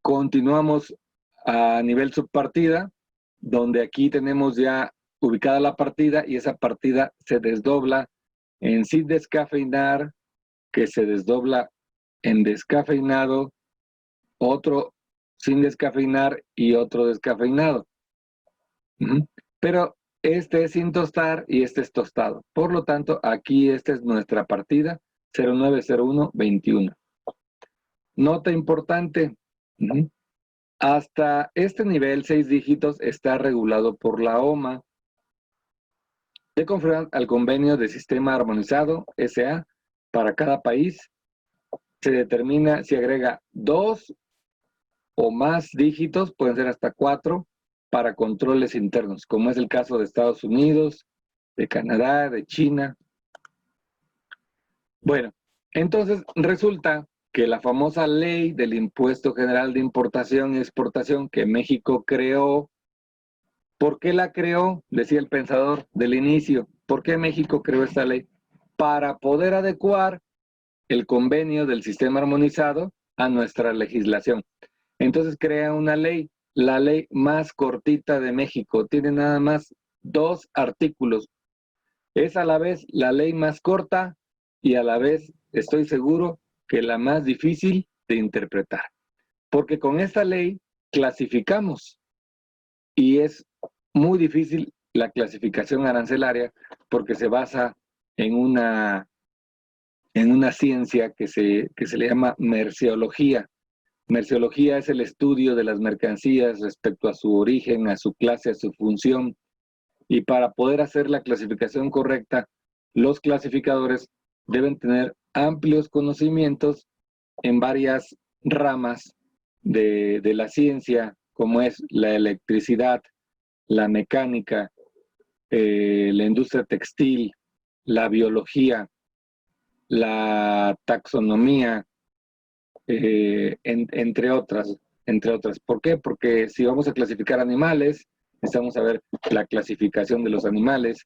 Continuamos a nivel subpartida, donde aquí tenemos ya ubicada la partida y esa partida se desdobla en sin descafeinar, que se desdobla en descafeinado, otro sin descafeinar y otro descafeinado. Pero este es sin tostar y este es tostado. Por lo tanto, aquí esta es nuestra partida 090121. Nota importante. Hasta este nivel, 6 dígitos, está regulado por la OMA, de conformidad al convenio de sistema armonizado, SA, para cada país. Se determina si agrega 2 o más dígitos, pueden ser hasta 4, para controles internos, como es el caso de Estados Unidos, de Canadá, de China. Bueno, entonces resulta que la famosa ley del Impuesto General de Importación y Exportación que México creó, ¿por qué la creó? Decía el pensador del inicio. ¿Por qué México creó esta ley? Para poder adecuar el convenio del sistema armonizado a nuestra legislación. Entonces crea una ley, la ley más cortita de México. Tiene nada más 2 artículos. Es a la vez la ley más corta y a la vez estoy seguro que la más difícil de interpretar. Porque con esta ley clasificamos y es muy difícil la clasificación arancelaria porque se basa en una ciencia que se le llama merceología. Merceología es el estudio de las mercancías respecto a su origen, a su clase, a su función. Y para poder hacer la clasificación correcta, los clasificadores deben tener amplios conocimientos en varias ramas de la ciencia, como es la electricidad, la mecánica, la industria textil, la biología, la taxonomía, entre otras. ¿Por qué? Porque si vamos a clasificar animales, necesitamos saber la clasificación de los animales.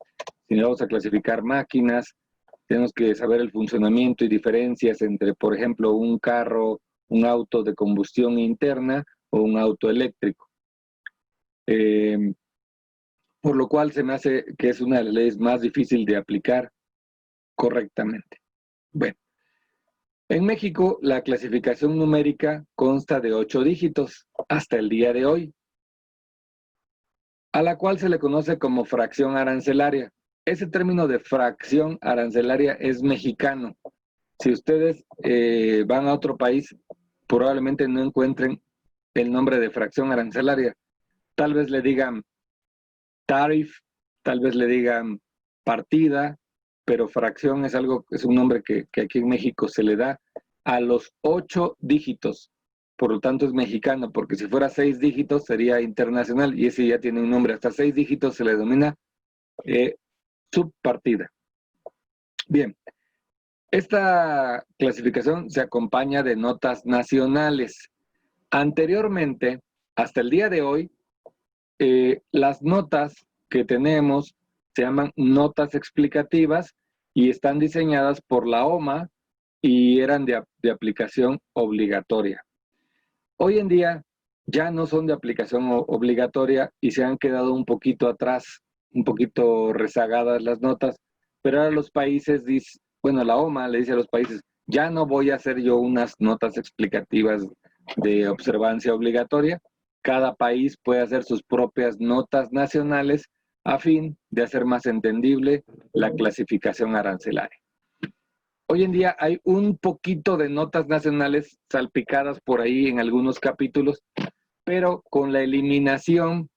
Si vamos a clasificar máquinas, tenemos que saber el funcionamiento y diferencias entre, por ejemplo, un carro, un auto de combustión interna o un auto eléctrico. Por lo cual se me hace que es una de las leyes más difíciles de aplicar correctamente. Bueno, en México la clasificación numérica consta de 8 dígitos hasta el día de hoy, a la cual se le conoce como fracción arancelaria. Ese término de fracción arancelaria es mexicano. Si ustedes van a otro país, probablemente no encuentren el nombre de fracción arancelaria. Tal vez le digan tariff, tal vez le digan partida, pero fracción es un nombre que aquí en México se le da a los 8 dígitos. Por lo tanto es mexicano, porque si fuera 6 dígitos sería internacional y ese ya tiene un nombre. Hasta 6 dígitos se le denomina subpartida. Bien, esta clasificación se acompaña de notas nacionales. Anteriormente, hasta el día de hoy, las notas que tenemos se llaman notas explicativas y están diseñadas por la OMA y eran de aplicación obligatoria. Hoy en día ya no son de aplicación obligatoria y se han quedado un poquito atrás, un poquito rezagadas las notas, pero ahora los países, bueno, la OMA le dice a los países, ya no voy a hacer yo unas notas explicativas de observancia obligatoria, cada país puede hacer sus propias notas nacionales a fin de hacer más entendible la clasificación arancelaria. Hoy en día hay un poquito de notas nacionales salpicadas por ahí en algunos capítulos, pero con la eliminación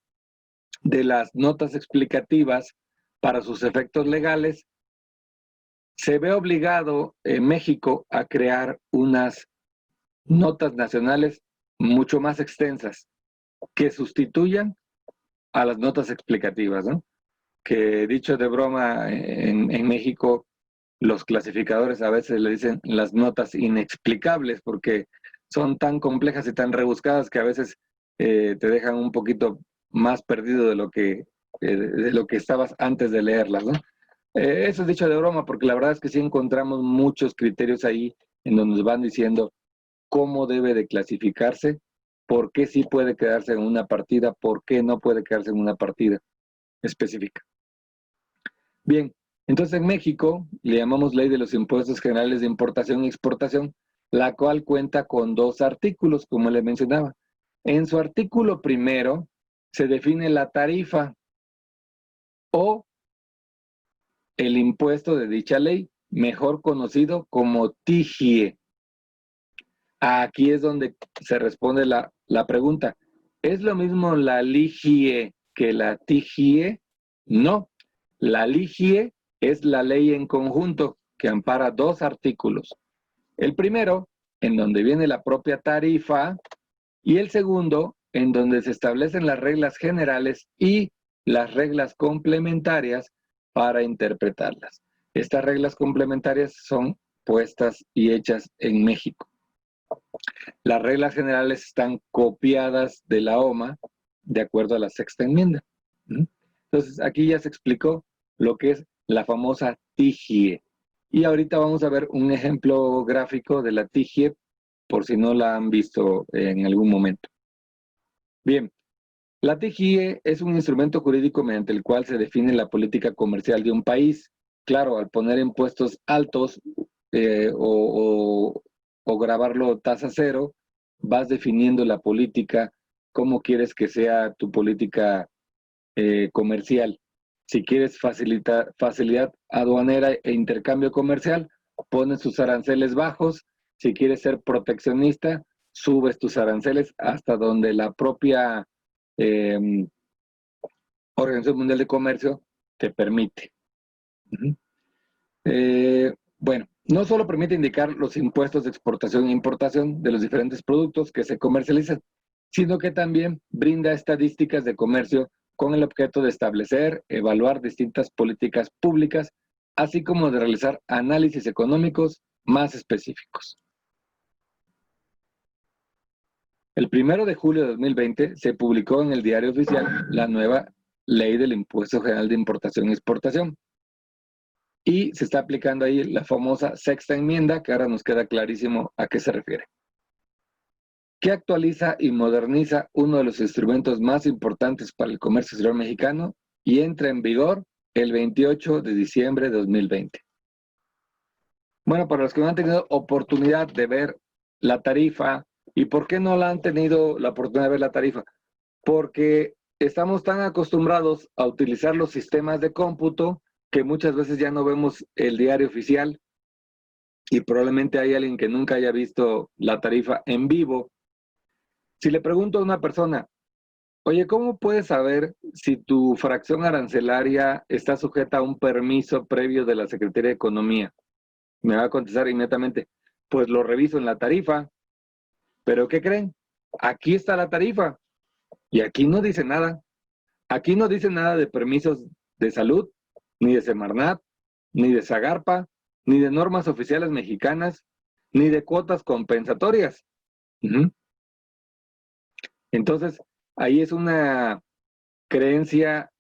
de las notas explicativas para sus efectos legales, se ve obligado en México a crear unas notas nacionales mucho más extensas que sustituyan a las notas explicativas, ¿no? Que dicho de broma, en México los clasificadores a veces le dicen las notas inexplicables porque son tan complejas y tan rebuscadas que a veces te dejan un poquito más perdido de lo que estabas antes de leerlas, ¿no? Eso es dicho de broma porque la verdad es que sí encontramos muchos criterios ahí en donde nos van diciendo cómo debe de clasificarse por qué sí puede quedarse en una partida, por qué no puede quedarse en una partida específica. Bien, entonces en México le llamamos Ley de los Impuestos Generales de Importación y Exportación, la cual cuenta con 2 artículos, como le mencionaba. En su artículo primero se define la tarifa o el impuesto de dicha ley, mejor conocido como TIGIE. Aquí es donde se responde la pregunta. ¿Es lo mismo la LIGIE que la TIGIE? No. La LIGIE es la ley en conjunto que ampara 2 artículos. El primero, en donde viene la propia tarifa, y el segundo, en donde se establecen las reglas generales y las reglas complementarias para interpretarlas. Estas reglas complementarias son puestas y hechas en México. Las reglas generales están copiadas de la OMA de acuerdo a la sexta enmienda. Entonces, aquí ya se explicó lo que es la famosa TIGIE. Y ahorita vamos a ver un ejemplo gráfico de la TIGIE, por si no la han visto en algún momento. Bien, la TIGIE es un instrumento jurídico mediante el cual se define la política comercial de un país. Claro, al poner impuestos altos o grabarlo tasa cero, vas definiendo la política, cómo quieres que sea tu política comercial. Si quieres facilidad aduanera e intercambio comercial, pones tus aranceles bajos. Si quieres ser proteccionista, subes tus aranceles hasta donde la propia Organización Mundial de Comercio te permite. Bueno, no solo permite indicar los impuestos de exportación e importación de los diferentes productos que se comercializan, sino que también brinda estadísticas de comercio con el objeto de establecer, evaluar distintas políticas públicas, así como de realizar análisis económicos más específicos. El 1 de julio de 2020 se publicó en el Diario Oficial la nueva Ley del Impuesto General de Importación y Exportación. Y se está aplicando ahí la famosa sexta enmienda, que ahora nos queda clarísimo a qué se refiere. Que actualiza y moderniza uno de los instrumentos más importantes para el comercio exterior mexicano y entra en vigor el 28 de diciembre de 2020. Bueno, para los que no han tenido oportunidad de ver la tarifa, ¿y por qué no la han tenido la oportunidad de ver la tarifa? Porque estamos tan acostumbrados a utilizar los sistemas de cómputo que muchas veces ya no vemos el diario oficial y probablemente hay alguien que nunca haya visto la tarifa en vivo. Si le pregunto a una persona, oye, ¿cómo puedes saber si tu fracción arancelaria está sujeta a un permiso previo de la Secretaría de Economía? Me va a contestar inmediatamente, pues lo reviso en la tarifa. ¿Pero qué creen? Aquí está la tarifa y aquí no dice nada. Aquí no dice nada de permisos de salud, ni de Semarnat, ni de Zagarpa, ni de normas oficiales mexicanas, ni de cuotas compensatorias. Entonces, ahí es una creencia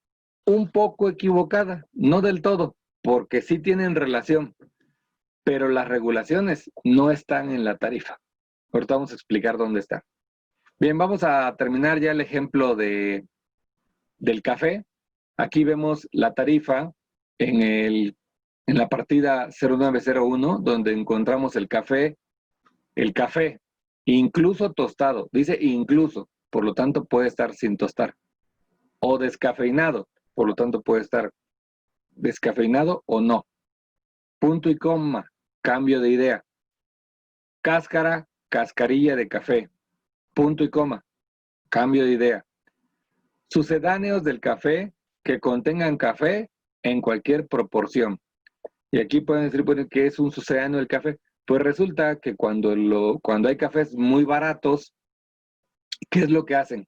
un poco equivocada, no del todo, porque sí tienen relación, pero las regulaciones no están en la tarifa. Ahorita vamos a explicar dónde está. Bien, vamos a terminar ya el ejemplo del café. Aquí vemos la tarifa en la partida 0901, donde encontramos el café, incluso tostado, dice incluso, por lo tanto puede estar sin tostar, o descafeinado, por lo tanto puede estar descafeinado o no. Punto y coma, cambio de idea. Cáscara, cascarilla de café. Punto y coma, cambio de idea. Sucedáneos del café que contengan café en cualquier proporción. Y aquí pueden decir, bueno, ¿qué es un sucedáneo del café? Pues resulta que cuando hay cafés muy baratos, ¿qué es lo que hacen?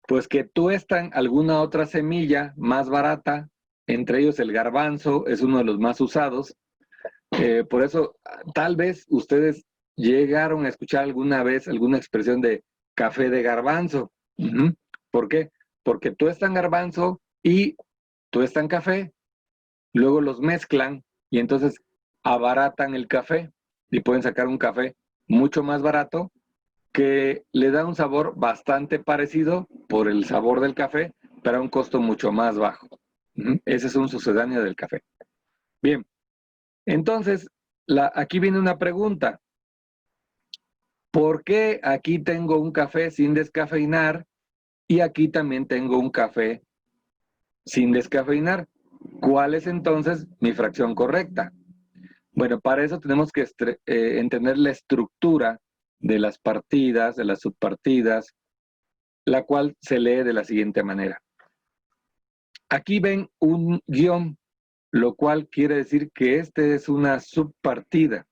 Pues que tuestan alguna otra semilla más barata, entre ellos el garbanzo es uno de los más usados. Por eso, tal vez ustedes llegaron a escuchar alguna vez alguna expresión de café de garbanzo. ¿Por qué? Porque tuestan garbanzo y tuestan café, luego los mezclan y entonces abaratan el café y pueden sacar un café mucho más barato que le da un sabor bastante parecido por el sabor del café, pero a un costo mucho más bajo. Ese es un sucedáneo del café. Bien, entonces, aquí viene una pregunta. ¿Por qué aquí tengo un café sin descafeinar y aquí también tengo un café sin descafeinar? ¿Cuál es entonces mi fracción correcta? Bueno, para eso tenemos que entender la estructura de las partidas, de las subpartidas, la cual se lee de la siguiente manera. Aquí ven un guión, lo cual quiere decir que este es una subpartida.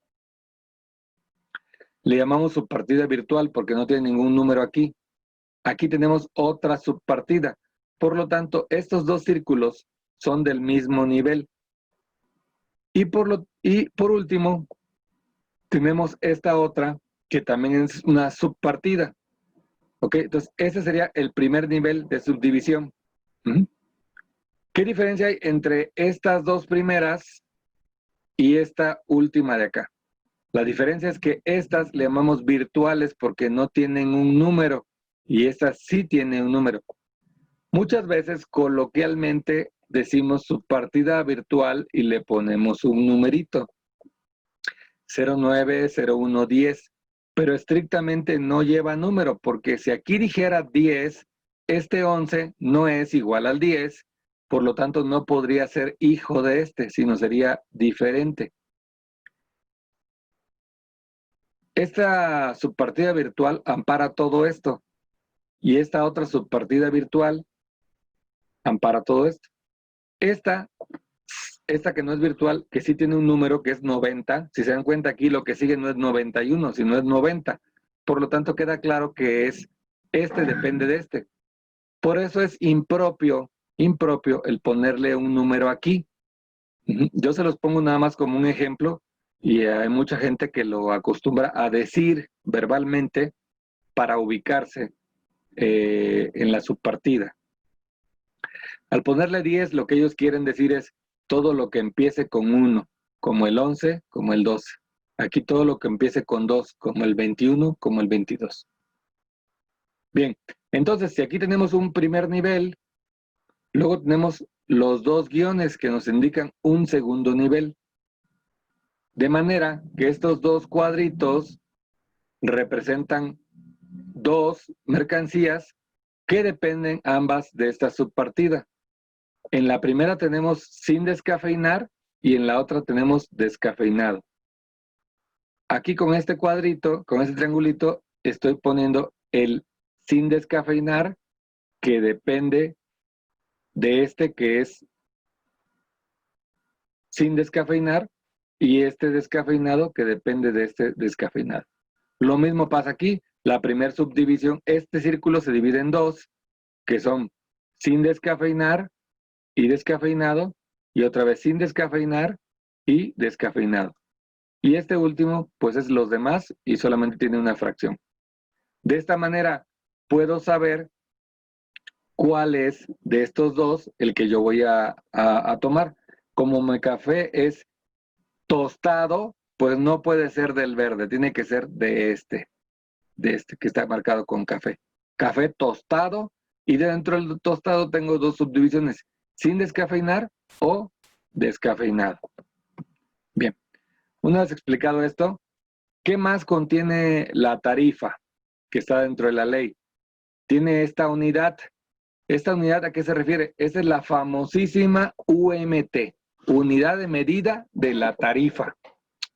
Le llamamos subpartida virtual porque no tiene ningún número aquí. Aquí tenemos otra subpartida. Por lo tanto, estos dos círculos son del mismo nivel. Y por último, tenemos esta otra que también es una subpartida. ¿Ok? Entonces, ese sería el primer nivel de subdivisión. ¿Qué diferencia hay entre estas dos primeras y esta última de acá? La diferencia es que estas le llamamos virtuales porque no tienen un número y estas sí tienen un número. Muchas veces coloquialmente decimos subpartida virtual y le ponemos un numerito. 09, 01, 10. Pero estrictamente no lleva número porque si aquí dijera 10, este 11 no es igual al 10, por lo tanto no podría ser hijo de este, sino sería diferente. Esta subpartida virtual ampara todo esto y esta otra subpartida virtual ampara todo esto. Esta que no es virtual, que sí tiene un número que es 90, si se dan cuenta aquí lo que sigue no es 91, sino es 90. Por lo tanto queda claro que este depende de este. Por eso es impropio el ponerle un número aquí. Yo se los pongo nada más como un ejemplo y hay mucha gente que lo acostumbra a decir verbalmente para ubicarse en la subpartida. Al ponerle 10, lo que ellos quieren decir es todo lo que empiece con 1, como el 11, como el 12. Aquí todo lo que empiece con 2, como el 21, como el 22. Bien, entonces si aquí tenemos un primer nivel, luego tenemos los dos guiones que nos indican un segundo nivel. De manera que estos dos cuadritos representan dos mercancías que dependen ambas de esta subpartida. En la primera tenemos sin descafeinar y en la otra tenemos descafeinado. Aquí con este cuadrito, con este triangulito, estoy poniendo el sin descafeinar que depende de este que es sin descafeinar y este descafeinado que depende de este descafeinado. Lo mismo pasa aquí. La primera subdivisión, este círculo se divide en dos, que son sin descafeinar y descafeinado, y otra vez sin descafeinar y descafeinado. Y este último, pues es los demás y solamente tiene una fracción. De esta manera, puedo saber cuál es de estos dos el que yo voy a tomar. Como mi café es tostado, pues no puede ser del verde, tiene que ser de este que está marcado con café. Café tostado, y dentro del tostado tengo dos subdivisiones, sin descafeinar o descafeinado. Bien, una vez explicado esto, ¿qué más contiene la tarifa que está dentro de la ley? Tiene esta unidad. ¿Esta unidad a qué se refiere? Esta es la famosísima UMT, unidad de medida de la tarifa.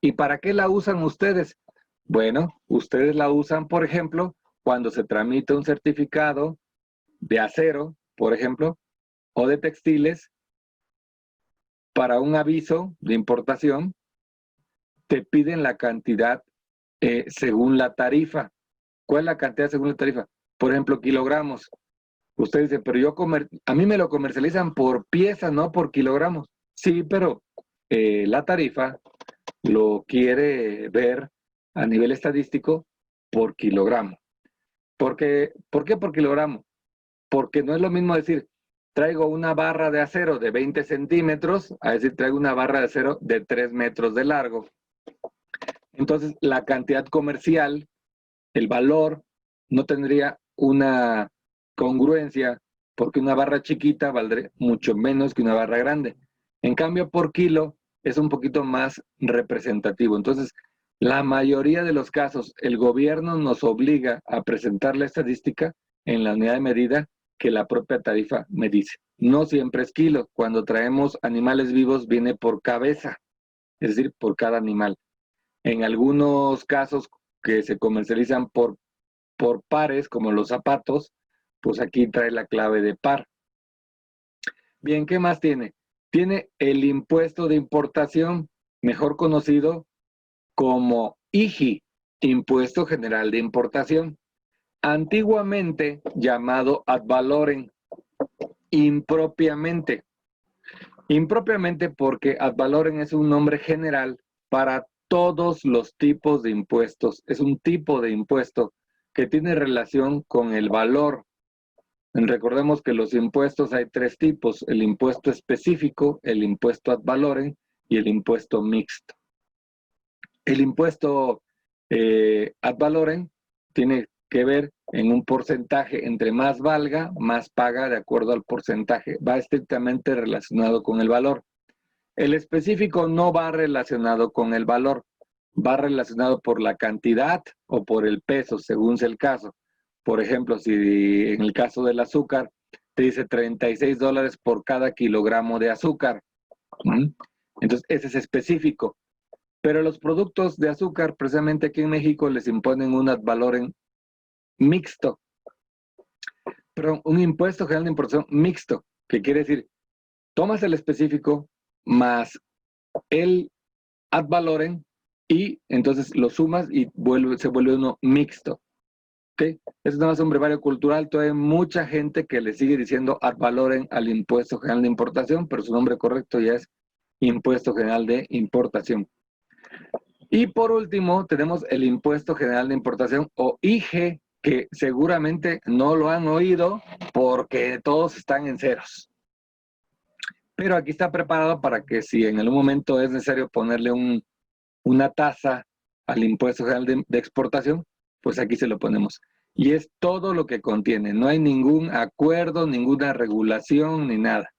¿Y para qué la usan ustedes? Bueno, ustedes la usan, por ejemplo, cuando se tramita un certificado de acero, por ejemplo, o de textiles, para un aviso de importación, te piden la cantidad según la tarifa. ¿Cuál es la cantidad según la tarifa? Por ejemplo, kilogramos. Usted dice, pero a mí me lo comercializan por pieza, no por kilogramos. Sí, pero la tarifa lo quiere ver a nivel estadístico por kilogramo. ¿Por qué por kilogramo? Porque no es lo mismo decir, traigo una barra de acero de 20 centímetros, a decir, traigo una barra de acero de 3 metros de largo. Entonces, la cantidad comercial el valor no tendría una congruencia porque una barra chiquita valdría mucho menos que una barra grande. En cambio, por kilo es un poquito más representativo. Entonces, la mayoría de los casos, el gobierno nos obliga a presentar la estadística en la unidad de medida que la propia tarifa me dice. No siempre es kilo. Cuando traemos animales vivos viene por cabeza, es decir, por cada animal. En algunos casos que se comercializan por pares, como los zapatos, pues aquí trae la clave de par. Bien, ¿qué más tiene? Tiene el impuesto de importación, mejor conocido como IGI, Impuesto General de Importación, antiguamente llamado ad valorem, impropiamente. Impropiamente porque ad valorem es un nombre general para todos los tipos de impuestos. Es un tipo de impuesto que tiene relación con el valor. Recordemos que los impuestos hay tres tipos: el impuesto específico, el impuesto ad valorem y el impuesto mixto. El impuesto ad valorem tiene que ver en un porcentaje, entre más valga, más paga de acuerdo al porcentaje. Va estrictamente relacionado con el valor. El específico no va relacionado con el valor, va relacionado por la cantidad o por el peso, según sea el caso. Por ejemplo, si en el caso del azúcar te dice $36 por cada kilogramo de azúcar, entonces ese es específico. Pero los productos de azúcar, precisamente aquí en México, les imponen un ad valorem mixto, pero un impuesto general de importación mixto, que quiere decir, tomas el específico más el ad valorem y entonces lo sumas y se vuelve uno mixto. ¿Okay? Eso no es un brevario cultural. Todavía hay mucha gente que le sigue diciendo ad valorem al impuesto general de importación, pero su nombre correcto ya es impuesto general de importación. Y por último, tenemos el impuesto general de importación o IGE, que seguramente no lo han oído porque todos están en ceros. Pero aquí está preparado para que si en algún momento es necesario ponerle una tasa al impuesto general de exportación, pues aquí se lo ponemos. Y es todo lo que contiene. No hay ningún acuerdo, ninguna regulación, ni nada.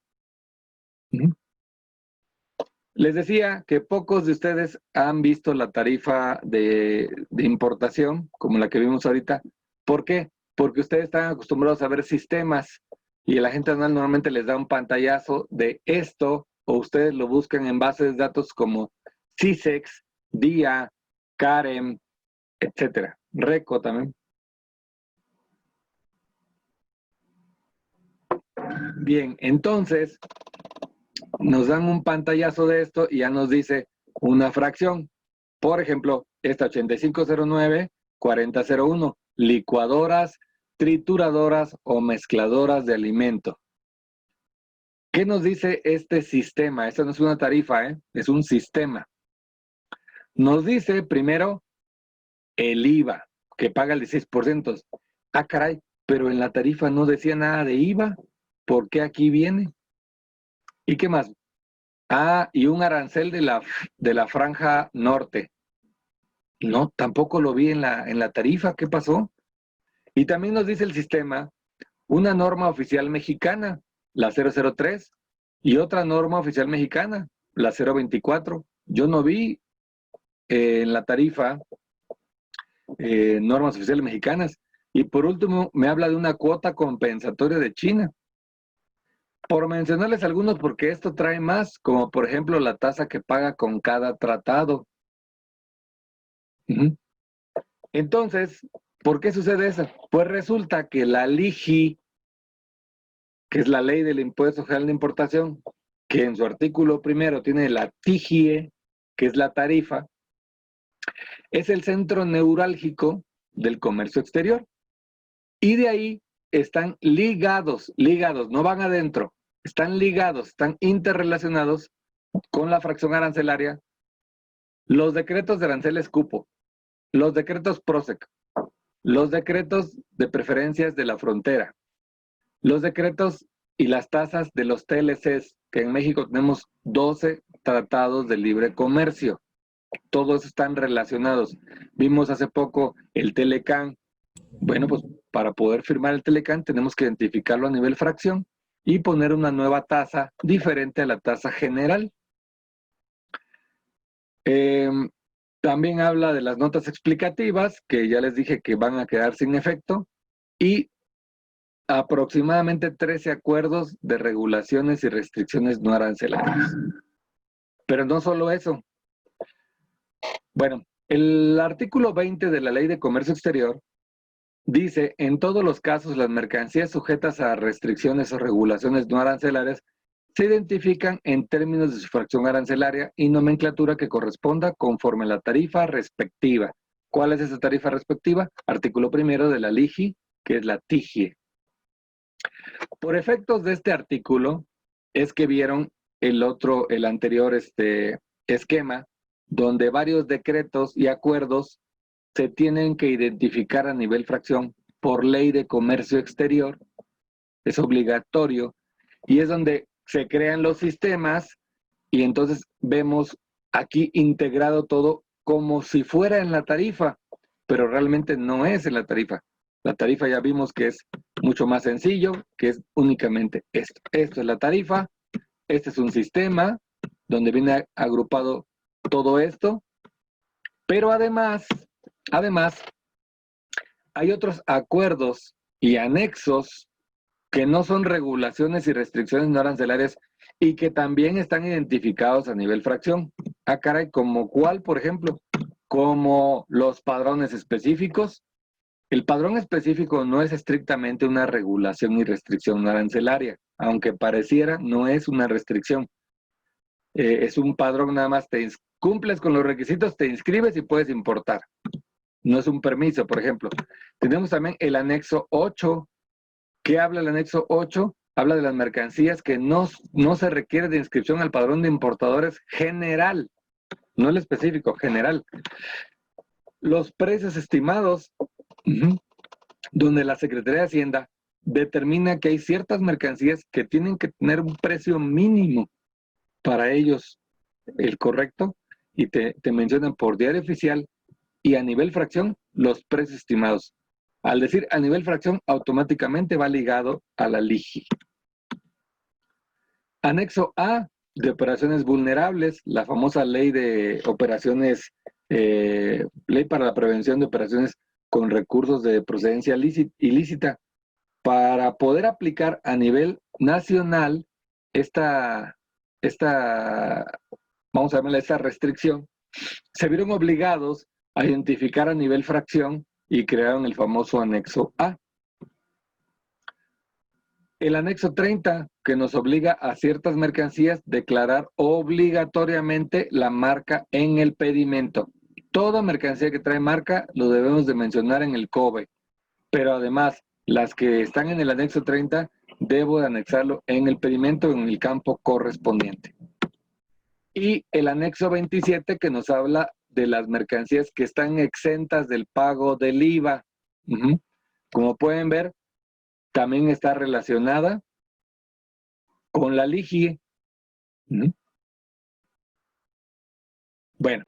Les decía que pocos de ustedes han visto la tarifa de importación, como la que vimos ahorita. ¿Por qué? Porque ustedes están acostumbrados a ver sistemas y la gente normalmente les da un pantallazo de esto, o ustedes lo buscan en bases de datos como CISEX, DIA, CAREM, etcétera. RECO también. Bien, entonces nos dan un pantallazo de esto y ya nos dice una fracción. Por ejemplo, esta 8509-4001, licuadoras, trituradoras o mezcladoras de alimento. ¿Qué nos dice este sistema? Esta no es una tarifa, es un sistema. Nos dice primero el IVA, que paga el 16%. Ah, caray, pero en la tarifa no decía nada de IVA. ¿Por qué aquí viene? ¿Y qué más? Ah, y un arancel de la franja norte. No, tampoco lo vi en la tarifa. ¿Qué pasó? Y también nos dice el sistema una norma oficial mexicana, la 003, y otra norma oficial mexicana, la 024. Yo no vi en la tarifa normas oficiales mexicanas. Y por último, me habla de una cuota compensatoria de China. Por mencionarles algunos, porque esto trae más, como por ejemplo la tasa que paga con cada tratado. Entonces, ¿por qué sucede eso? Pues resulta que la LIGI, que es la Ley del Impuesto General de Importación, que en su artículo primero tiene la TIGIE, que es la tarifa, es el centro neurálgico del comercio exterior. Y de ahí están ligados, no van adentro, están ligados, están interrelacionados con la fracción arancelaria, los decretos de aranceles cupo, los decretos PROSEC, los decretos de preferencias de la frontera, los decretos y las tasas de los TLCs, que en México tenemos 12 tratados de libre comercio. todos están relacionados. Vimos hace poco el Telecán. Bueno, pues para poder firmar el Telecán tenemos que identificarlo a nivel fracción y poner una nueva tasa diferente a la tasa general. También habla de las notas explicativas, que ya les dije que van a quedar sin efecto, y aproximadamente 13 acuerdos de regulaciones y restricciones no arancelarias. Pero no solo eso. Bueno, el artículo 20 de la Ley de Comercio Exterior dice, en todos los casos, las mercancías sujetas a restricciones o regulaciones no arancelarias se identifican en términos de su fracción arancelaria y nomenclatura que corresponda conforme a la tarifa respectiva. ¿Cuál es esa tarifa respectiva? Artículo primero de la LIGI, que es la TIGIE. Por efectos de este artículo, es que vieron el anterior esquema, donde varios decretos y acuerdos se tienen que identificar a nivel fracción por ley de comercio exterior, es obligatorio, y es donde se crean los sistemas y entonces vemos aquí integrado todo como si fuera en la tarifa, pero realmente no es en la tarifa. La tarifa ya vimos que es mucho más sencillo, que es únicamente esto. Esto es la tarifa, este es un sistema donde viene agrupado todo esto, pero además, hay otros acuerdos y anexos que no son regulaciones y restricciones no arancelarias y que también están identificados a nivel fracción. Ah, caray, ¿como cuál, por ejemplo? Como los padrones específicos. El padrón específico no es estrictamente una regulación y restricción no arancelaria, aunque pareciera, no es una restricción. Es un padrón nada más, cumples con los requisitos, te inscribes y puedes importar. No es un permiso, por ejemplo. Tenemos también el anexo 8. ¿Qué habla el anexo 8? Habla de las mercancías que no se requiere de inscripción al padrón de importadores general, no el específico, general. Los precios estimados, donde la Secretaría de Hacienda determina que hay ciertas mercancías que tienen que tener un precio mínimo para ellos, el correcto, y te mencionan por diario oficial y a nivel fracción los precios estimados. Al decir a nivel fracción, automáticamente va ligado a la LIGI. Anexo A, de operaciones vulnerables, la famosa ley de operaciones, ley para la prevención de operaciones con recursos de procedencia ilícita. Para poder aplicar a nivel nacional vamos a llamarla esta restricción, se vieron obligados a identificar a nivel fracción y crearon el famoso anexo A. El anexo 30, que nos obliga a ciertas mercancías declarar obligatoriamente la marca en el pedimento. Toda mercancía que trae marca lo debemos de mencionar en el COBE, pero además las que están en el anexo 30 debo de anexarlo en el pedimento en el campo correspondiente. Y el anexo 27 que nos habla de las mercancías que están exentas del pago del IVA. Como pueden ver, también está relacionada con la LIGI. Bueno,